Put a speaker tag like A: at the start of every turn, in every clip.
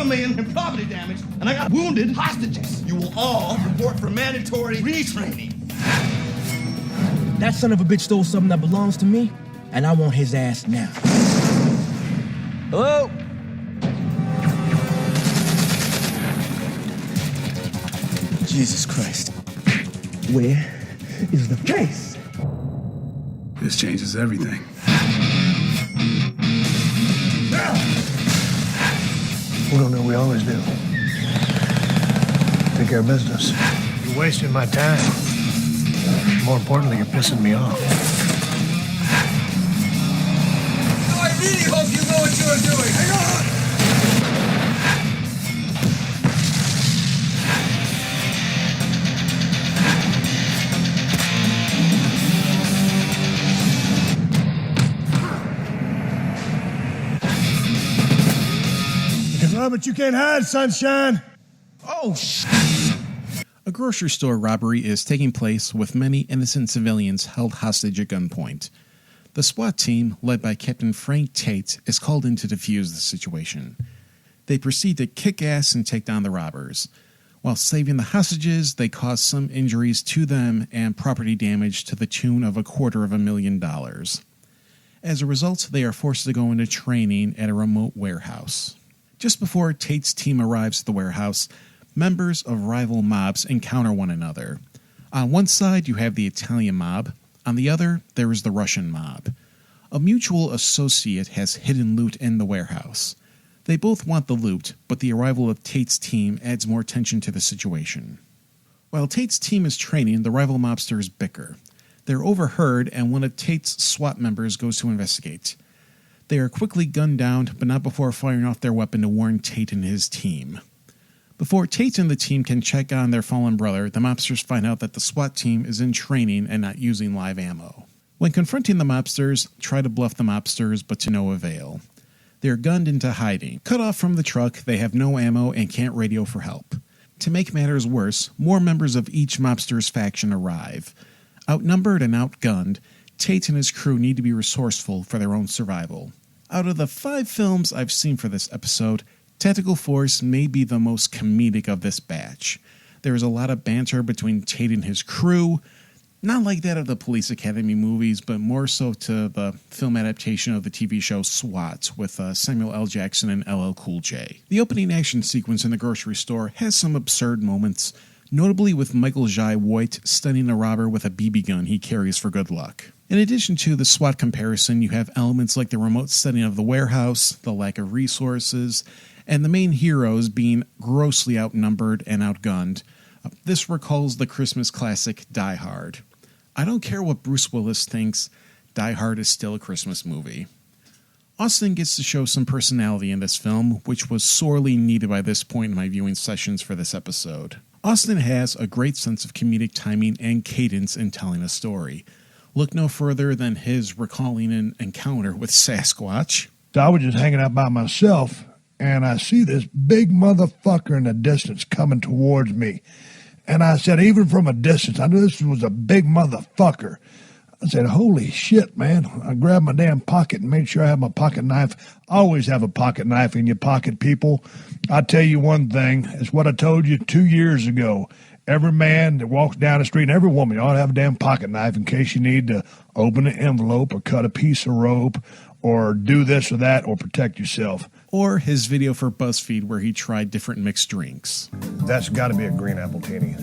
A: $250,000 in property damage, and I got wounded hostages. You will all report for mandatory retraining.
B: That son of a bitch stole something that belongs to me, and I want his ass now. Hello? Jesus Christ. Where is the case?
C: This changes everything.
D: We're gonna do what we always do. Take care of business. You're wasting my time. More importantly, you're pissing me off.
A: I really hope you know what you're doing. Hang on!
D: But you can't hide, sunshine.
A: Oh, shit.
E: A grocery store robbery is taking place with many innocent civilians held hostage at gunpoint. The S.W.A.T. team, led by Captain Frank Tate, is called in to defuse the situation. They proceed to kick ass and take down the robbers. While saving the hostages, they cause some injuries to them and property damage to the tune of $250,000. As a result, they are forced to go into training at a remote warehouse. Just before Tate's team arrives at the warehouse, members of rival mobs encounter one another. On one side, you have the Italian mob. On the other, there is the Russian mob. A mutual associate has hidden loot in the warehouse. They both want the loot, but the arrival of Tate's team adds more tension to the situation. While Tate's team is training, the rival mobsters bicker. They're overheard, and one of Tate's SWAT members goes to investigate. They are quickly gunned down, but not before firing off their weapon to warn Tate and his team. Before Tate and the team can check on their fallen brother, the mobsters find out that the SWAT team is in training and not using live ammo. When confronting the mobsters, try to bluff the mobsters, but to no avail. They are gunned into hiding. Cut off from the truck, they have no ammo and can't radio for help. To make matters worse, more members of each mobster's faction arrive. Outnumbered and outgunned, Tate and his crew need to be resourceful for their own survival. Out of the 5 films I've seen for this episode, Tactical Force may be the most comedic of this batch. There is a lot of banter between Tate and his crew, not like that of the Police Academy movies, but more so to the film adaptation of the TV show S.W.A.T. with Samuel L. Jackson and LL Cool J. The opening action sequence in the grocery store has some absurd moments, notably with Michael Jai White stunning a robber with a BB gun he carries for good luck. In addition to the SWAT comparison, you have elements like the remote setting of the warehouse, the lack of resources, and the main heroes being grossly outnumbered and outgunned. This recalls the Christmas classic Die Hard. I don't care what Bruce Willis thinks, Die Hard is still a Christmas movie. Austin gets to show some personality in this film, which was sorely needed by this point in my viewing sessions for this episode. Austin has a great sense of comedic timing and cadence in telling a story. Look no further than his recalling an encounter with Sasquatch.
D: So I was just hanging out by myself, and I see this big motherfucker in the distance coming towards me. And I said, even from a distance, I knew this was a big motherfucker. I said, holy shit, man. I grabbed my damn pocket and made sure I had my pocket knife. Always have a pocket knife in your pocket, people. I'll tell you one thing. It's what I told you 2 years ago. Every man that walks down the street and every woman, you ought to have a damn pocket knife in case you need to open an envelope or cut a piece of rope or do this or that or protect yourself.
E: Or his video for BuzzFeed where he tried different mixed drinks.
D: That's got to be a green apple teeny.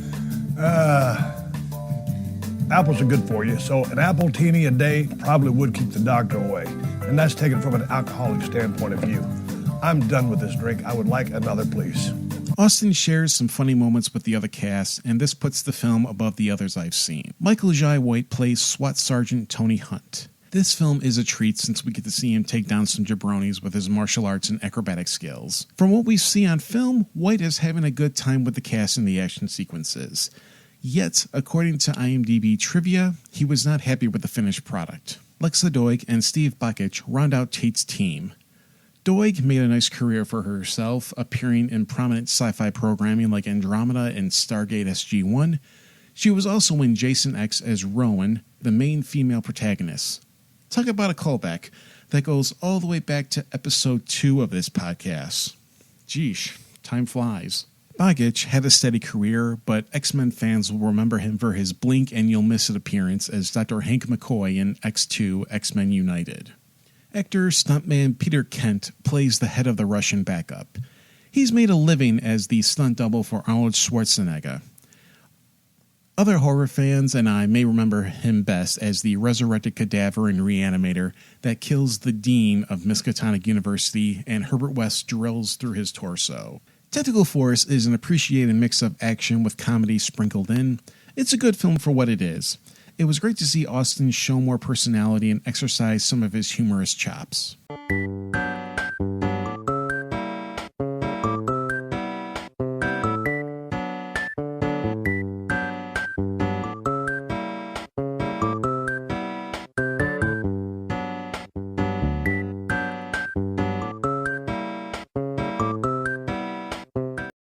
D: Apples are good for you, so an apple teeny a day probably would keep the doctor away. And that's taken from an alcoholic standpoint of view. I'm done with this drink. I would like another, please.
E: Austin shares some funny moments with the other cast, and this puts the film above the others I've seen. Michael Jai White plays SWAT Sergeant Tony Hunt. This film is a treat since we get to see him take down some jabronis with his martial arts and acrobatic skills. From what we see on film, White is having a good time with the cast in the action sequences. Yet, according to IMDb trivia, he was not happy with the finished product. Lexa Doig and Steve Bakich round out Tate's team. Doig made a nice career for herself, appearing in prominent sci-fi programming like Andromeda and Stargate SG-1. She was also in Jason X as Rowan, the main female protagonist. Talk about a callback that goes all the way back to episode 2 of this podcast. Geesh, time flies. Bogich had a steady career, but X-Men fans will remember him for his blink and you'll miss it appearance as Dr. Hank McCoy in X2 X-Men United. Actor stuntman Peter Kent plays the head of the Russian backup. He's made a living as the stunt double for Arnold Schwarzenegger. Other horror fans and I may remember him best as the resurrected cadaver and reanimator that kills the dean of Miskatonic University and Herbert West drills through his torso. Tentacle Force is an appreciated mix of action with comedy sprinkled in. It's a good film for what it is. It was great to see Austin show more personality and exercise some of his humorous chops.